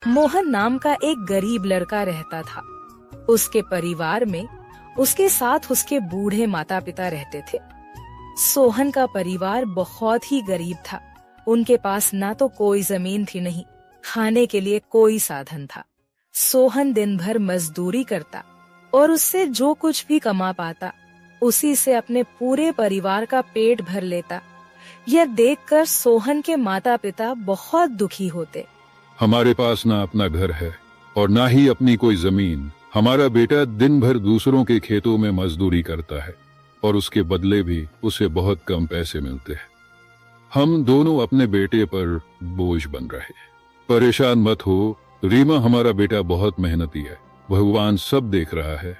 मोहन नाम का एक गरीब लड़का रहता था। उसके परिवार में उसके साथ उसके बूढ़े माता पिता रहते थे। सोहन का परिवार बहुत ही गरीब था। उनके पास ना तो कोई जमीन थी, नहीं खाने के लिए कोई साधन था। सोहन दिन भर मजदूरी करता और उससे जो कुछ भी कमा पाता उसी से अपने पूरे परिवार का पेट भर लेता। यह देखकर सोहन के माता पिता बहुत दुखी होते। हमारे पास ना अपना घर है और ना ही अपनी कोई जमीन। हमारा बेटा दिन भर दूसरों के खेतों में मजदूरी करता है और उसके बदले भी उसे बहुत कम पैसे मिलते हैं। हम दोनों अपने बेटे पर बोझ बन रहे हैं। परेशान मत हो रीमा, हमारा बेटा बहुत मेहनती है, भगवान सब देख रहा है।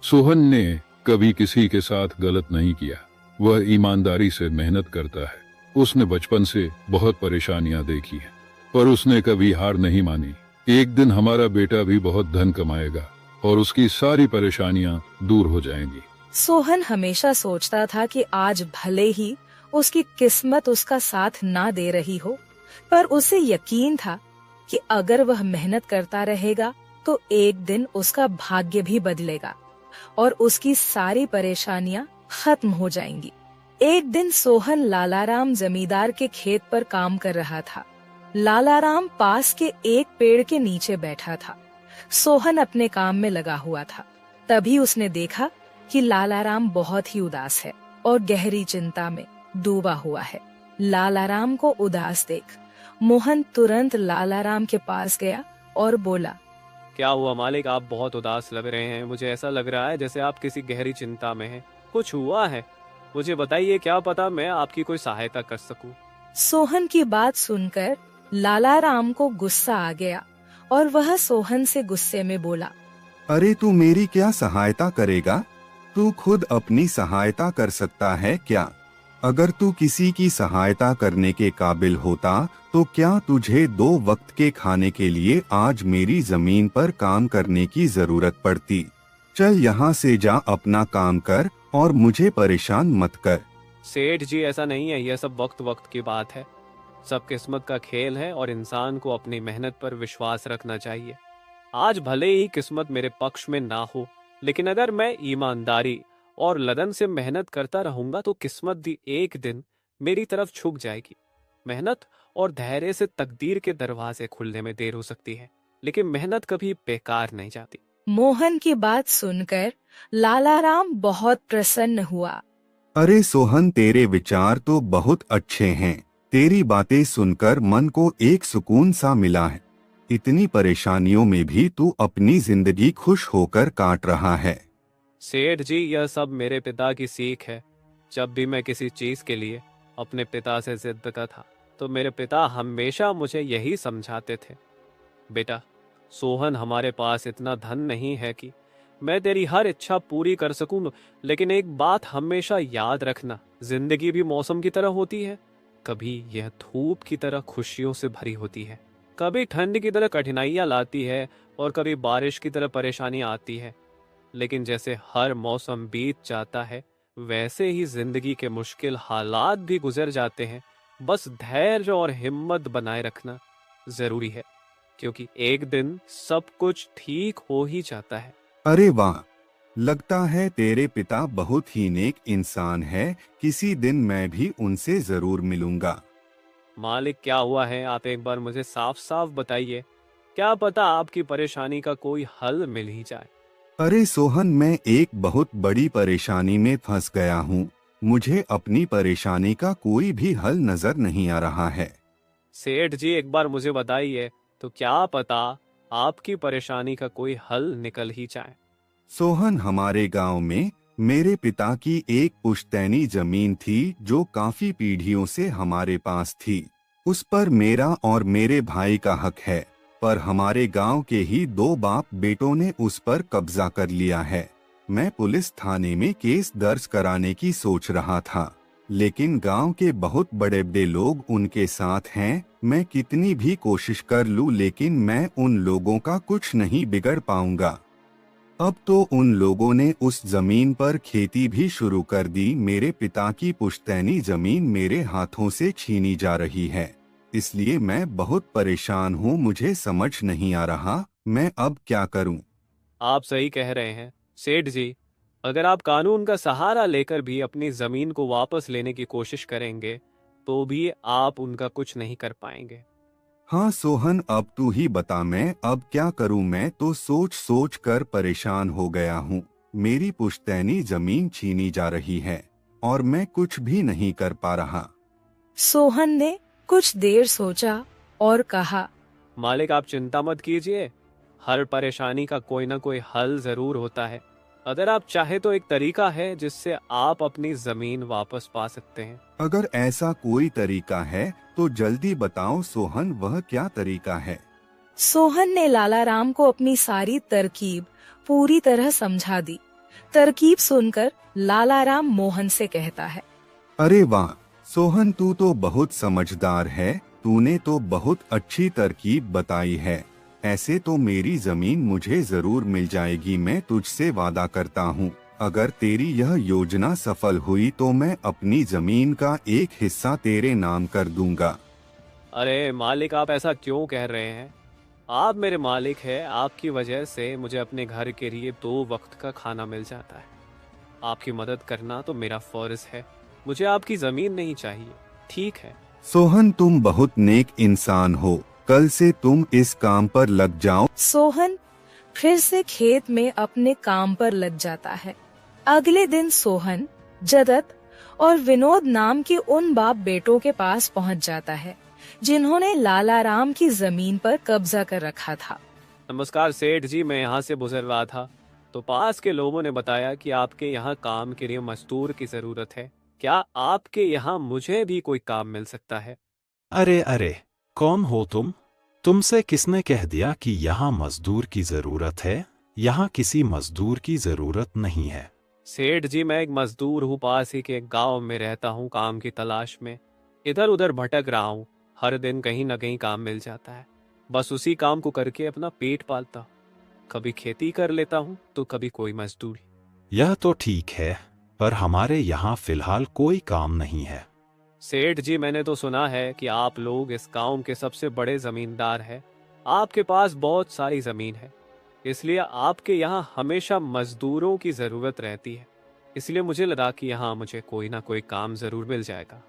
सोहन ने कभी किसी के साथ गलत नहीं किया, वह ईमानदारी से मेहनत करता है। उसने बचपन से बहुत परेशानियां देखी हैं, पर उसने कभी हार नहीं मानी। एक दिन हमारा बेटा भी बहुत धन कमाएगा और उसकी सारी परेशानियां दूर हो जाएंगी। सोहन हमेशा सोचता था कि आज भले ही उसकी किस्मत उसका साथ ना दे रही हो, पर उसे यकीन था कि अगर वह मेहनत करता रहेगा तो एक दिन उसका भाग्य भी बदलेगा और उसकी सारी परेशानियां खत्म हो जाएंगी। एक दिन सोहन लालाराम जमींदार के खेत पर काम कर रहा था। लालाराम पास के एक पेड़ के नीचे बैठा था। सोहन अपने काम में लगा हुआ था। तभी उसने देखा कि लालाराम बहुत ही उदास है और गहरी चिंता में डूबा हुआ है। लालाराम को उदास देख मोहन तुरंत लालाराम के पास गया और बोला, क्या हुआ मालिक, आप बहुत उदास लग रहे हैं। मुझे ऐसा लग रहा है जैसे आप किसी गहरी चिंता में हैं। कुछ हुआ है? मुझे बताइए, क्या पता मैं आपकी कोई सहायता कर सकूं। सोहन की बात सुनकर लालाराम को गुस्सा आ गया और वह सोहन से गुस्से में बोला, अरे तू मेरी क्या सहायता करेगा? तू खुद अपनी सहायता कर सकता है क्या? अगर तू किसी की सहायता करने के काबिल होता तो क्या तुझे 2 वक्त के खाने के लिए आज मेरी जमीन पर काम करने की जरूरत पड़ती? चल यहाँ से जा, अपना काम कर और मुझे परेशान मत कर। सेठ जी, ऐसा नहीं है, यह सब वक्त वक्त की बात है। सब किस्मत का खेल है और इंसान को अपनी मेहनत पर विश्वास रखना चाहिए। आज भले ही किस्मत मेरे पक्ष में ना हो, लेकिन अगर मैं ईमानदारी और लगन से मेहनत करता रहूंगा तो किस्मत भी एक दिन मेरी तरफ झुक जाएगी। मेहनत और धैर्य से तकदीर के दरवाजे खुलने में देर हो सकती है, लेकिन मेहनत कभी बेकार नहीं जाती। मोहन की बात सुनकर लालाराम बहुत प्रसन्न हुआ। अरे सोहन, तेरे विचार तो बहुत अच्छे हैं। तेरी बातें सुनकर मन को एक सुकून सा मिला है। इतनी परेशानियों में भी तू अपनी जिंदगी खुश होकर काट रहा है। सेठ जी, यह सब मेरे पिता की सीख है। जब भी मैं किसी चीज के लिए अपने पिता से जिद करता था तो मेरे पिता हमेशा मुझे यही समझाते थे, बेटा सोहन, हमारे पास इतना धन नहीं है कि मैं तेरी हर इच्छा पूरी कर सकूं, लेकिन एक बात हमेशा याद रखना, जिंदगी भी मौसम की तरह होती है। कभी यह धूप की तरह खुशियों से भरी होती है, कभी ठंड की तरह कठिनाइयां लाती है और कभी बारिश की तरह परेशानियां आती है। लेकिन जैसे हर मौसम बीत जाता है वैसे ही जिंदगी के मुश्किल हालात भी गुजर जाते हैं। बस धैर्य और हिम्मत बनाए रखना जरूरी है, क्योंकि एक दिन सब कुछ ठीक हो ही जाता है। अरे वाह, लगता है तेरे पिता बहुत ही नेक इंसान है। किसी दिन मैं भी उनसे जरूर मिलूंगा। मालिक, क्या हुआ है? आप एक बार मुझे साफ साफ बताइए, क्या पता आपकी परेशानी का कोई हल मिल ही जाए। अरे सोहन, मैं एक बहुत बड़ी परेशानी में फंस गया हूँ। मुझे अपनी परेशानी का कोई भी हल नजर नहीं आ रहा है। सेठ जी, एक बार मुझे बताइए, तो क्या पता आपकी परेशानी का कोई हल निकल ही जाए। सोहन, हमारे गांव में मेरे पिता की एक पुश्तैनी जमीन थी जो काफी पीढ़ियों से हमारे पास थी। उस पर मेरा और मेरे भाई का हक है, पर हमारे गांव के ही 2 बाप बेटों ने उस पर कब्जा कर लिया है। मैं पुलिस थाने में केस दर्ज कराने की सोच रहा था, लेकिन गांव के बहुत बड़े बड़े लोग उनके साथ हैं। मैं कितनी भी कोशिश कर लूं, लेकिन मैं उन लोगों का कुछ नहीं बिगड़ पाऊंगा। अब तो उन लोगों ने उस जमीन पर खेती भी शुरू कर दी। मेरे पिता की पुश्तैनी जमीन मेरे हाथों से छीनी जा रही है। इसलिए मैं बहुत परेशान हूँ। मुझे समझ नहीं आ रहा मैं अब क्या करूँ। आप सही कह रहे हैं सेठ जी। अगर आप कानून का सहारा लेकर भी अपनी जमीन को वापस लेने की कोशिश करेंगे तो भी आप उनका कुछ नहीं कर पाएंगे। हाँ सोहन, अब तू ही बता मैं अब क्या करूँ। मैं तो सोच सोच कर परेशान हो गया हूँ। मेरी पुश्तैनी जमीन छीनी जा रही है और मैं कुछ भी नहीं कर पा रहा। सोहन ने कुछ देर सोचा और कहा, मालिक आप चिंता मत कीजिए, हर परेशानी का कोई ना कोई हल जरूर होता है। अगर आप चाहे तो एक तरीका है जिससे आप अपनी जमीन वापस पा सकते हैं। अगर ऐसा कोई तरीका है तो जल्दी बताओ सोहन, वह क्या तरीका है। सोहन ने लालाराम को अपनी सारी तरकीब पूरी तरह समझा दी। तरकीब सुनकर लालाराम मोहन से कहता है, अरे वाह सोहन, तू तो बहुत समझदार है। तूने तो बहुत अच्छी तरकीब बताई है। ऐसे तो मेरी जमीन मुझे जरूर मिल जाएगी। मैं तुझसे वादा करता हूँ, अगर तेरी यह योजना सफल हुई तो मैं अपनी जमीन का एक हिस्सा तेरे नाम कर दूंगा। अरे मालिक आप ऐसा क्यों कह रहे हैं? आप मेरे मालिक हैं, आपकी वजह से मुझे अपने घर के लिए 2 वक्त का खाना मिल जाता है। आपकी मदद करना तो मेरा फर्ज है। मुझे आपकी जमीन नहीं चाहिए, ठीक है? सोहन तुम बहुत नेक इंसान हो, कल से तुम इस काम पर लग जाओ। सोहन फिर से खेत में अपने काम पर लग जाता है। अगले दिन सोहन जगत और विनोद नाम के उन बाप बेटों के पास पहुंच जाता है जिन्होंने लालाराम की जमीन पर कब्जा कर रखा था। नमस्कार सेठ जी, मैं यहाँ से गुजर रहा था तो पास के लोगों ने बताया कि आपके यहाँ काम के लिए मजदूर की जरूरत है। क्या आपके यहाँ मुझे भी कोई काम मिल सकता है? अरे अरे, कौन हो तुम? तुमसे किसने कह दिया कि यहाँ मजदूर की जरूरत है? यहाँ किसी मजदूर की जरूरत नहीं है। सेठ जी मैं एक मजदूर हूँ, पास ही के एक गांव में रहता हूँ काम की तलाश में। इधर उधर भटक रहा हूँ, हर दिन कहीं ना कहीं काम मिल जाता है। बस उसी काम को करके अपना पेट पालता हूँ। कभी खेती कर लेता हूँ तो कभी कोई मजदूरी। यह तो ठीक है, पर हमारे यहाँ फिलहाल कोई काम नहीं है। सेठ जी मैंने तो सुना है कि आप लोग इस गांव के सबसे बड़े जमींदार हैं। आपके पास बहुत सारी जमीन है, इसलिए आपके यहाँ हमेशा मजदूरों की जरूरत रहती है। इसलिए मुझे लगा कि यहाँ मुझे कोई ना कोई काम जरूर मिल जाएगा।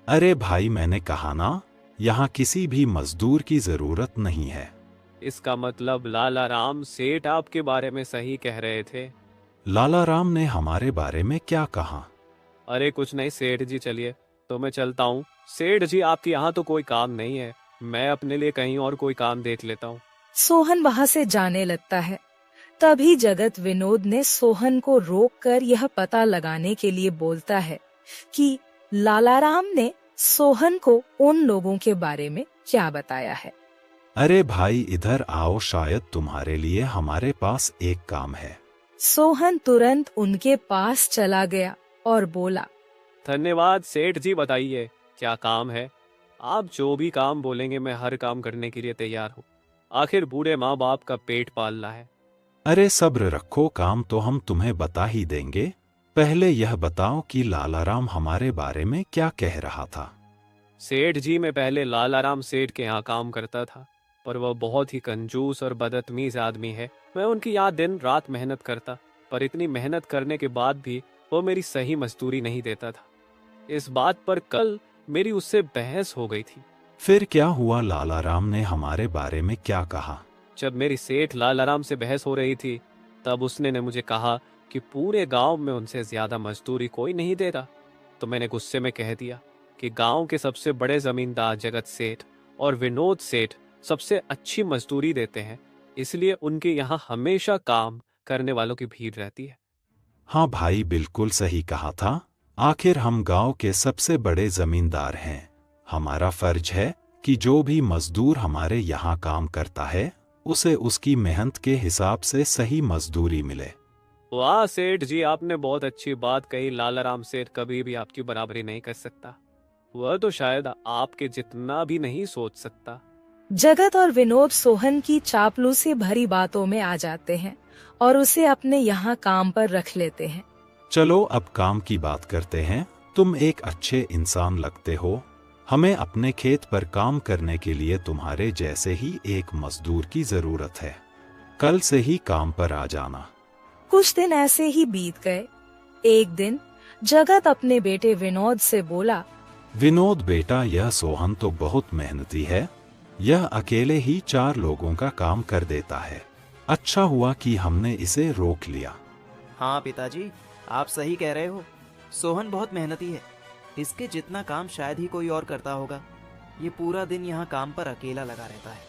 अरे भाई, मैंने कहा ना, यहाँ किसी भी मजदूर की जरूरत नहीं है। इसका मतलब लालाराम सेठ आपके बारे में सही कह रहे थे? लालाराम ने हमारे बारे में क्या कहा? अरे कुछ नहीं सेठ जी, चलिए तो मैं चलता हूँ। सेठ जी आपके यहाँ तो कोई काम नहीं है, मैं अपने लिए कहीं और कोई काम देख लेता हूँ। सोहन वहाँ से जाने लगता है। तभी जगत विनोद ने सोहन को रोककर यह पता लगाने के लिए बोलता है कि लालाराम ने सोहन को उन लोगों के बारे में क्या बताया है। अरे भाई इधर आओ, शायद तुम्हारे लिए हमारे पास एक काम है। सोहन तुरंत उनके पास चला गया और बोला, धन्यवाद सेठ जी, बताइए क्या काम है? आप जो भी काम बोलेंगे मैं हर काम करने के लिए तैयार हूँ। आखिर बूढ़े माँ बाप का पेट पालना है। अरे सब्र रखो, काम तो हम तुम्हें बता ही देंगे। पहले यह बताओ कि लालाराम हमारे बारे में क्या कह रहा था। सेठ जी मैं पहले लालाराम सेठ के यहाँ काम करता था, पर वह बहुत ही कंजूस और बदतमीज आदमी है। मैं उनकी यहाँ दिन रात मेहनत करता, पर इतनी मेहनत करने के बाद भी वो मेरी सही मजदूरी नहीं देता था। इस बात पर कल मेरी उससे बहस हो गई थी। फिर क्या हुआ? लालाराम ने हमारे बारे में क्या कहा? जब मेरी सेठ लालाराम से बहस हो रही थी तब उसने ने मुझे कहा कि पूरे गांव में उनसे ज्यादा मजदूरी कोई नहीं दे रहा। तो मैंने गुस्से में कह दिया कि गांव के सबसे बड़े जमींदार जगत सेठ और विनोद सेठ सबसे अच्छी मजदूरी देते हैं, इसलिए उनके यहाँ हमेशा काम करने वालों की भीड़ रहती है। हाँ भाई, बिल्कुल सही कहा था। आखिर हम गांव के सबसे बड़े जमींदार हैं। हमारा फर्ज है कि जो भी मजदूर हमारे यहाँ काम करता है उसे उसकी मेहनत के हिसाब से सही मजदूरी मिले। वाह सेठ जी, आपने बहुत अच्छी बात कही। लालाराम सेठ कभी भी आपकी बराबरी नहीं कर सकता, वह तो शायद आपके जितना भी नहीं सोच सकता। जगत और विनोद सोहन की चापलूसी भरी बातों में आ जाते हैं और उसे अपने यहाँ काम पर रख लेते हैं। चलो अब काम की बात करते हैं। तुम एक अच्छे इंसान लगते हो, हमें अपने खेत पर काम करने के लिए तुम्हारे जैसे ही एक मजदूर की जरूरत है। कल से ही काम पर आ जाना। कुछ दिन ऐसे ही बीत गए। एक दिन जगत अपने बेटे विनोद से बोला, विनोद बेटा, यह सोहन तो बहुत मेहनती है। यह अकेले ही 4 लोगों का काम कर देता है। अच्छा हुआ कि हमने इसे रोक लिया। हाँ पिताजी, आप सही कह रहे हो। सोहन बहुत मेहनती है। इसके जितना काम शायद ही कोई और करता होगा। ये पूरा दिन यहाँ काम पर अकेला लगा रहता है।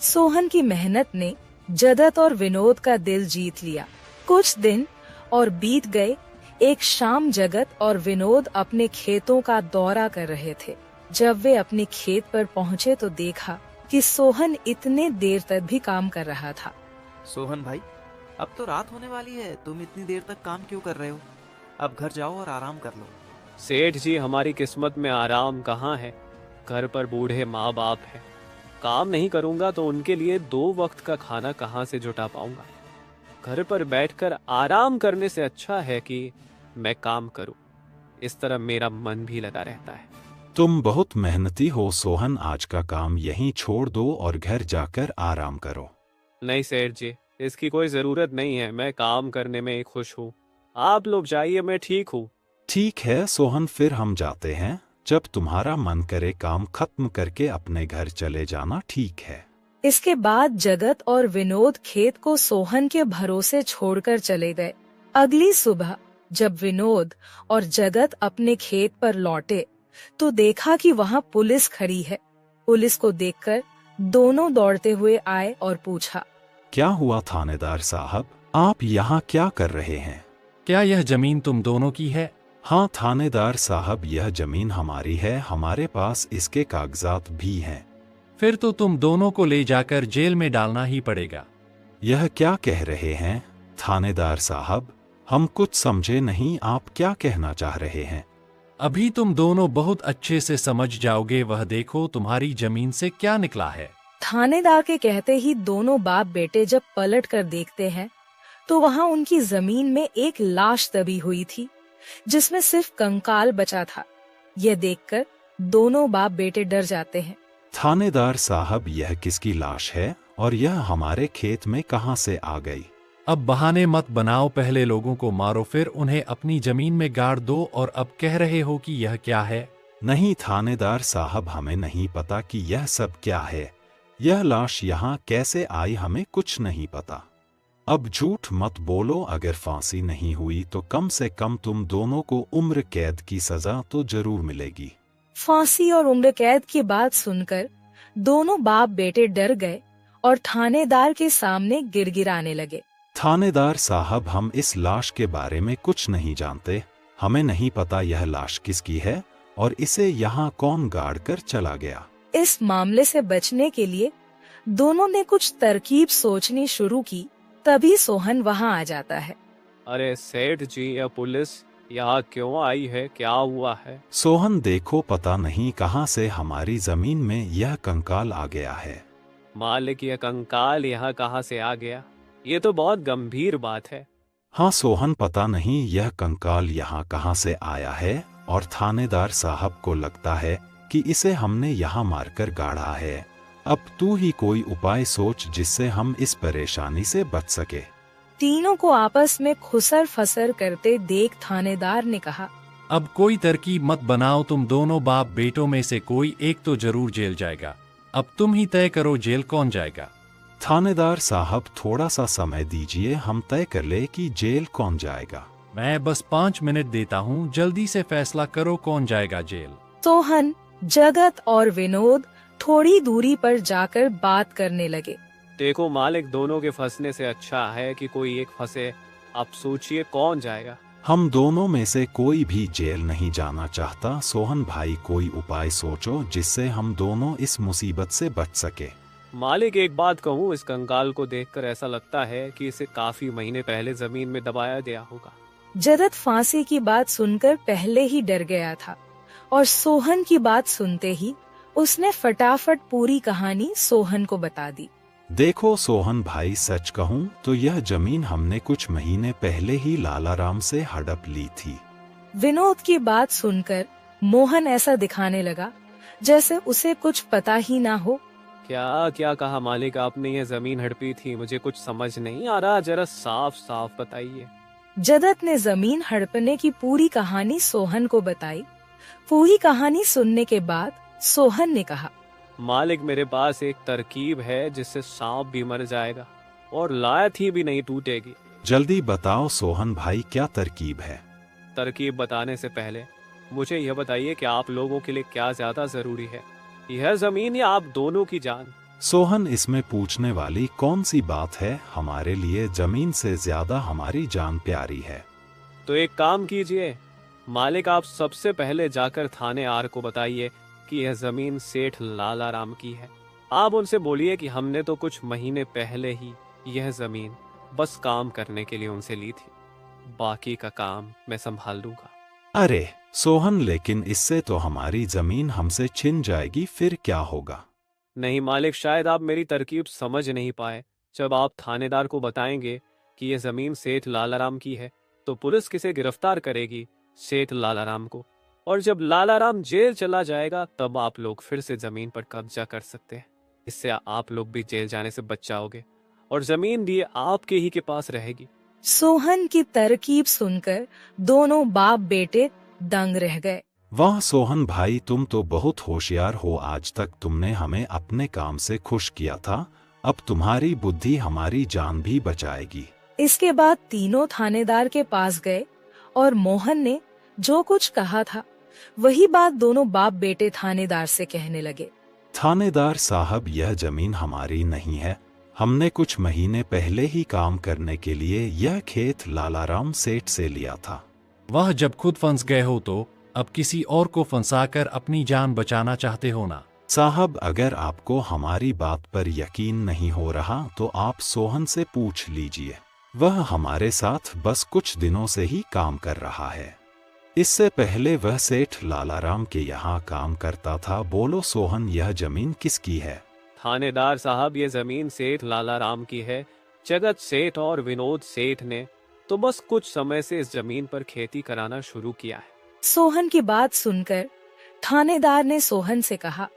सोहन की मेहनत ने जगत और विनोद का दिल जीत लिया। कुछ दिन और बीत गए। एक शाम जगत और विनोद अपने खेतों का दौरा कर रहे थे। जब वे अपने खेत पर पहुँचे तो देखा कि सोहन इतने देर तक भी काम कर रहा था। सोहन भाई, अब तो रात होने वाली है, तुम इतनी देर तक काम क्यों कर रहे हो? अब घर जाओ और आराम कर लो। सेठ जी, हमारी किस्मत में आराम कहाँ है। घर पर बूढ़े माँ बाप हैं। काम नहीं करूँगा तो उनके लिए 2 वक्त का खाना कहाँ से जुटा पाऊंगा। घर पर बैठकर आराम करने से अच्छा है कि मैं काम करूं। इस तरह मेरा मन भी लगा रहता है। तुम बहुत मेहनती हो सोहन। आज का काम यहीं छोड़ दो और घर जाकर आराम करो। नहीं सेठ जी, इसकी कोई जरूरत नहीं है। मैं काम करने में खुश हूँ। आप लोग जाइए, मैं ठीक हूँ। ठीक है सोहन, फिर हम जाते हैं। जब तुम्हारा मन करे काम खत्म करके अपने घर चले जाना, ठीक है। इसके बाद जगत और विनोद खेत को सोहन के भरोसे छोड़कर चले गए। अगली सुबह जब विनोद और जगत अपने खेत पर लौटे तो देखा कि वहाँ पुलिस खड़ी है। पुलिस को देखकर दोनों दौड़ते हुए आए और पूछा, क्या हुआ थानेदार साहब, आप यहाँ क्या कर रहे हैं? क्या यह जमीन तुम दोनों की है? हाँ थानेदार साहब, यह जमीन हमारी है। हमारे पास इसके कागजात भी हैं। फिर तो तुम दोनों को ले जाकर जेल में डालना ही पड़ेगा। यह क्या कह रहे हैं थानेदार साहब? हम कुछ समझे नहीं, आप क्या कहना चाह रहे हैं? अभी तुम दोनों बहुत अच्छे से समझ जाओगे। वह देखो तुम्हारी जमीन से क्या निकला है। थानेदार के कहते ही दोनों बाप बेटे जब पलट कर देखते हैं तो वहाँ उनकी जमीन में एक लाश दबी हुई थी जिसमें सिर्फ कंकाल बचा था। यह देखकर दोनों बाप बेटे डर जाते हैं। थानेदार साहब, यह किसकी लाश है और यह हमारे खेत में कहाँ से आ गई? अब बहाने मत बनाओ। पहले लोगों को मारो, फिर उन्हें अपनी जमीन में गाड़ दो, और अब कह रहे हो कि यह क्या है? नहीं थानेदार साहब, हमें नहीं पता कि यह सब क्या है। यह लाश यहाँ कैसे आई, हमें कुछ नहीं पता। अब झूठ मत बोलो। अगर फांसी नहीं हुई तो कम से कम तुम दोनों को उम्र कैद की सजा तो जरूर मिलेगी। फांसी और उम्र कैद की बात सुनकर दोनों बाप बेटे डर गए और थानेदार के सामने गिड़गिड़ाने लगे। थानेदार साहब, हम इस लाश के बारे में कुछ नहीं जानते। हमें नहीं पता यह लाश किसकी है और इसे यहाँ कौन गाड़ कर चला गया। इस मामले से बचने के लिए दोनों ने कुछ तरकीब सोचनी शुरू की। तभी सोहन वहाँ आ जाता है। अरे सेठ जी, यह पुलिस यहाँ क्यों आई है? क्या हुआ है? सोहन देखो, पता नहीं कहाँ से हमारी जमीन में यह कंकाल आ गया है। मालिक, यह कंकाल यहाँ कहाँ से आ गया? ये तो बहुत गंभीर बात है। हाँ सोहन, पता नहीं यह कंकाल यहाँ कहाँ से आया है और थानेदार साहब को लगता है कि इसे हमने यहाँ मारकर गाड़ा है। अब तू ही कोई उपाय सोच जिससे हम इस परेशानी से बच सके। तीनों को आपस में खुसर फसर करते देख थानेदार ने कहा, अब कोई तरकीब मत बनाओ। तुम दोनों बाप बेटों में से कोई एक तो जरूर जेल जाएगा। अब तुम ही तय करो जेल कौन जाएगा। थानेदार साहब, थोड़ा सा समय दीजिए, हम तय कर ले कि जेल कौन जाएगा। मैं बस 5 मिनट देता हूँ, जल्दी से फैसला करो कौन जाएगा जेल। सोहन, जगत और विनोद थोड़ी दूरी पर जाकर बात करने लगे। देखो मालिक, दोनों के फंसने से अच्छा है कि कोई एक फंसे। अब सोचिए कौन जाएगा। हम दोनों में से कोई भी जेल नहीं जाना चाहता। सोहन भाई, कोई उपाय सोचो जिससे हम दोनों इस मुसीबत से बच सके। मालिक, एक बात कहूँ, इस कंकाल को देखकर ऐसा लगता है कि इसे काफी महीने पहले जमीन में दबाया गया होगा। जगत फांसी की बात सुनकर पहले ही डर गया था और सोहन की बात सुनते ही उसने फटाफट पूरी कहानी सोहन को बता दी। देखो सोहन भाई, सच कहूँ तो यह जमीन हमने कुछ महीने पहले ही लालाराम से हड़प ली थी। विनोद की बात सुनकर मोहन ऐसा दिखाने लगा जैसे उसे कुछ पता ही ना हो। क्या क्या कहा मालिक आपने? ये जमीन हड़पी थी, मुझे कुछ समझ नहीं आ रहा, जरा साफ साफ बताइए। जदत ने जमीन हड़पने की पूरी कहानी सोहन को बताई। पूरी कहानी सुनने के बाद सोहन ने कहा, मालिक मेरे पास एक तरकीब है जिससे सांप भी मर जाएगा और लायथी भी नहीं टूटेगी। जल्दी बताओ सोहन भाई, क्या तरकीब है? तरकीब बताने से पहले मुझे यह बताइए कि आप लोगों के लिए क्या ज्यादा जरूरी है, यह जमीन या आप दोनों की जान? सोहन, इसमें पूछने वाली कौन सी बात है? हमारे लिए जमीन से ज्यादा हमारी जान प्यारी है। तो एक काम कीजिए मालिक, आप सबसे पहले जाकर थाने आर को बताइए कि यह जमीन सेठ लालाराम की है। आप उनसे बोलिए कि हमने तो कुछ महीने पहले ही यह जमीन बस काम करने के लिए उनसे ली थी, बाकी का काम मैं संभाल लूंगा। अरे सोहन, लेकिन इससे तो हमारी जमीन हमसे छिन जाएगी, फिर क्या होगा? नहीं मालिक, शायद आप मेरी तरकीब समझ नहीं पाए। जब आप थानेदार को बताएंगे कि यह जमीन सेठ लालाराम की है तो पुलिस किसे गिरफ्तार करेगी? सेठ लालाराम को। और जब लालाराम जेल चला जाएगा तब आप लोग फिर से जमीन पर कब्जा कर सकते हैं। इससे आप लोग भी जेल जाने से बच जाओगे और जमीन भी आपके ही के पास रहेगी। सोहन की तरकीब सुनकर दोनों बाप बेटे दंग रह गए। वाह सोहन भाई, तुम तो बहुत होशियार हो। आज तक तुमने हमें अपने काम से खुश किया था, अब तुम्हारी बुद्धि हमारी जान भी बचाएगी। इसके बाद तीनों थानेदार के पास गए और मोहन ने जो कुछ कहा था वही बात दोनों बाप बेटे थानेदार से कहने लगे। थानेदार साहब, यह जमीन हमारी नहीं है। हमने कुछ महीने पहले ही काम करने के लिए यह खेत लालाराम सेठ से लिया था। वह जब खुद फंस गए हो तो अब किसी और को फंसाकर अपनी जान बचाना चाहते हो ना? साहब, अगर आपको हमारी बात पर यकीन नहीं हो रहा तो आप सोहन से पूछ लीजिए। वह हमारे साथ बस कुछ दिनों से ही काम कर रहा है। इससे पहले वह सेठ लालाराम के यहाँ काम करता था। बोलो सोहन, यह जमीन किसकी है? थानेदार साहब, ये जमीन सेठ लालाराम की है। जगत सेठ और विनोद सेठ ने तो बस कुछ समय से इस जमीन पर खेती कराना शुरू किया है। सोहन की बात सुनकर थानेदार ने सोहन से कहा,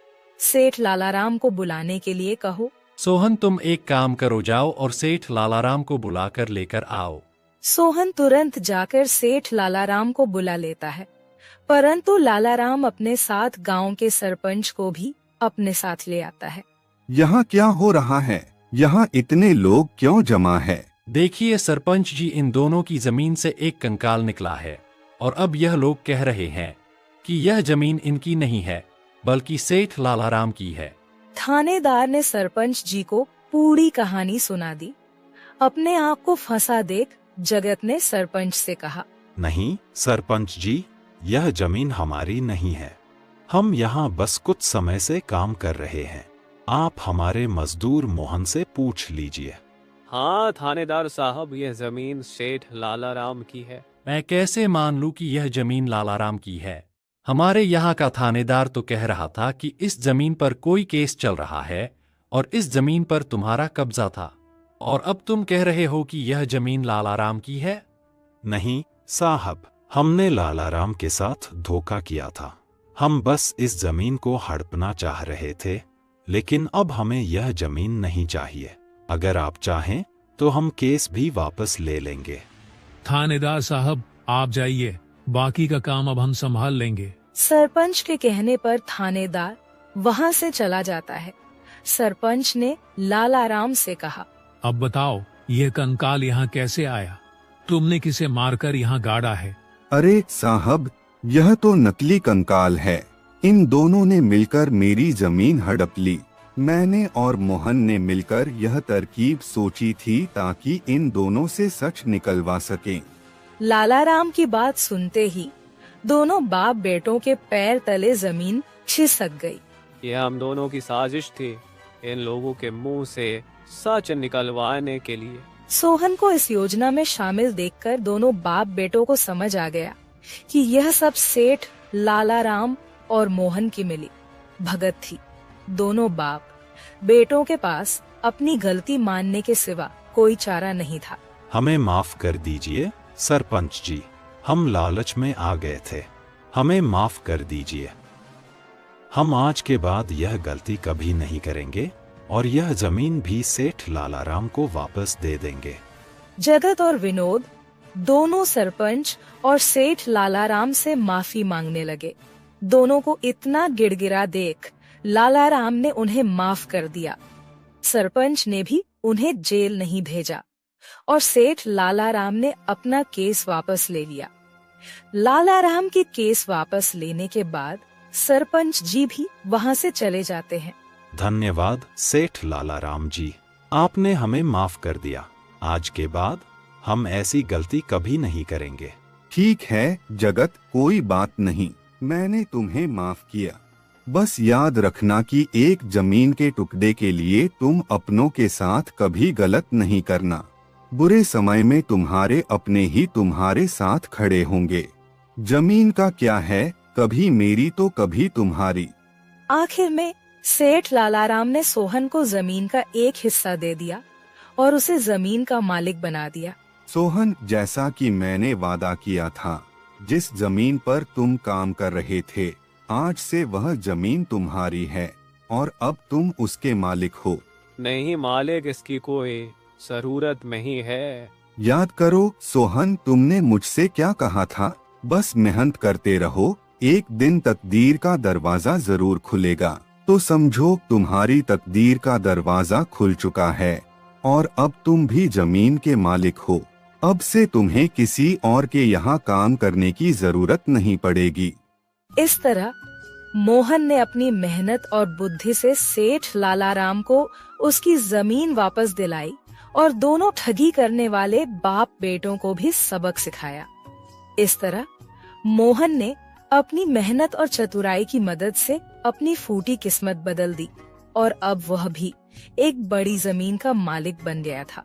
सेठ लालाराम को बुलाने के लिए कहो। सोहन, तुम एक काम करो, जाओ और सेठ लालाराम को बुलाकर लेकर आओ। सोहन तुरंत जाकर सेठ लालाराम को बुला लेता है, परंतु लालाराम अपने साथ गांव के सरपंच को भी अपने साथ ले आता है। यहाँ क्या हो रहा है? यहाँ इतने लोग क्यों जमा है? देखिए सरपंच जी, इन दोनों की जमीन से एक कंकाल निकला है और अब यह लोग कह रहे हैं कि यह जमीन इनकी नहीं है बल्कि सेठ लालाराम की है। थानेदार ने सरपंच जी को पूरी कहानी सुना दी। अपने आप को फंसा देख जगत ने सरपंच से कहा, नहीं सरपंच जी, यह जमीन हमारी नहीं है। हम यहाँ बस कुछ समय से काम कर रहे हैं। आप हमारे मजदूर मोहन से पूछ लीजिए। हाँ थानेदार साहब, यह जमीन सेठ लालाराम की है। मैं कैसे मान लूं कि यह जमीन लालाराम की है? हमारे यहाँ का थानेदार तो कह रहा था कि इस जमीन पर कोई केस चल रहा है और इस जमीन पर तुम्हारा कब्जा था, और अब तुम कह रहे हो कि यह जमीन लालाराम की है। नहीं साहब, हमने लालाराम के साथ धोखा किया था। हम बस इस जमीन को हड़पना चाह रहे थे, लेकिन अब हमें यह जमीन नहीं चाहिए। अगर आप चाहें तो हम केस भी वापस ले लेंगे। थानेदार साहब, आप जाइए, बाकी का काम अब हम संभाल लेंगे। सरपंच के कहने पर थानेदार वहाँ से चला जाता है। सरपंच ने लालाराम से कहा, अब बताओ, यह कंकाल यहाँ कैसे आया? तुमने किसे मारकर यहाँ गाड़ा है? अरे साहब, यह तो नकली कंकाल है। इन दोनों ने मिलकर मेरी जमीन हड़प ली। मैंने और मोहन ने मिलकर यह तरकीब सोची थी ताकि इन दोनों से सच निकलवा सकें। लालाराम की बात सुनते ही दोनों बाप बेटों के पैर तले जमीन खिसक गई। यह हम दोनों की साजिश थी, इन लोगों के मुंह से सच निकलवाने के लिए। सोहन को इस योजना में शामिल देखकर दोनों बाप बेटों को समझ आ गया कि यह सब सेठ लालाराम और मोहन की मिली भगत थी। दोनों बाप बेटों के पास अपनी गलती मानने के सिवा कोई चारा नहीं था। हमें माफ कर दीजिए सरपंच जी, हम लालच में आ गए थे। हमें माफ कर दीजिए। हम आज के बाद यह गलती कभी नहीं करेंगे और यह जमीन भी सेठ लालाराम को वापस दे देंगे। जगत और विनोद दोनों सरपंच और सेठ लालाराम से माफी मांगने लगे। दोनों को इतना गिड़गिड़ा देख लालाराम ने उन्हें माफ कर दिया। सरपंच ने भी उन्हें जेल नहीं भेजा और सेठ लालाराम ने अपना केस वापस ले लिया। लालाराम के केस वापस लेने के बाद सरपंच जी भी वहां से चले जाते हैं। धन्यवाद सेठ लालाराम जी, आपने हमें माफ कर दिया। आज के बाद हम ऐसी गलती कभी नहीं करेंगे। ठीक है जगत, कोई बात नहीं, मैंने तुम्हें माफ किया। बस याद रखना कि एक जमीन के टुकड़े के लिए तुम अपनों के साथ कभी गलत नहीं करना। बुरे समय में तुम्हारे अपने ही तुम्हारे साथ खड़े होंगे। जमीन का क्या है, कभी मेरी तो कभी तुम्हारी। आखिर में सेठ लालाराम ने सोहन को जमीन का एक हिस्सा दे दिया और उसे जमीन का मालिक बना दिया। सोहन, जैसा कि मैंने वादा किया था, जिस जमीन पर तुम काम कर रहे थे, आज से वह जमीन तुम्हारी है और अब तुम उसके मालिक हो। नहीं मालिक, इसकी कोई जरूरत नहीं है। याद करो सोहन, तुमने मुझसे क्या कहा था? बस मेहनत करते रहो, एक दिन तकदीर का दरवाजा जरूर खुलेगा। तो समझो तुम्हारी तकदीर का दरवाजा खुल चुका है और अब तुम भी जमीन के मालिक हो। अब से तुम्हें किसी और के यहाँ काम करने की जरूरत नहीं पड़ेगी। इस तरह मोहन ने अपनी मेहनत और बुद्धि से सेठ लालाराम को उसकी जमीन वापस दिलाई और दोनों ठगी करने वाले बाप बेटों को भी सबक सिखाया। इस तरह मोहन ने अपनी मेहनत और चतुराई की मदद से अपनी फूटी किस्मत बदल दी और अब वह भी एक बड़ी जमीन का मालिक बन गया था।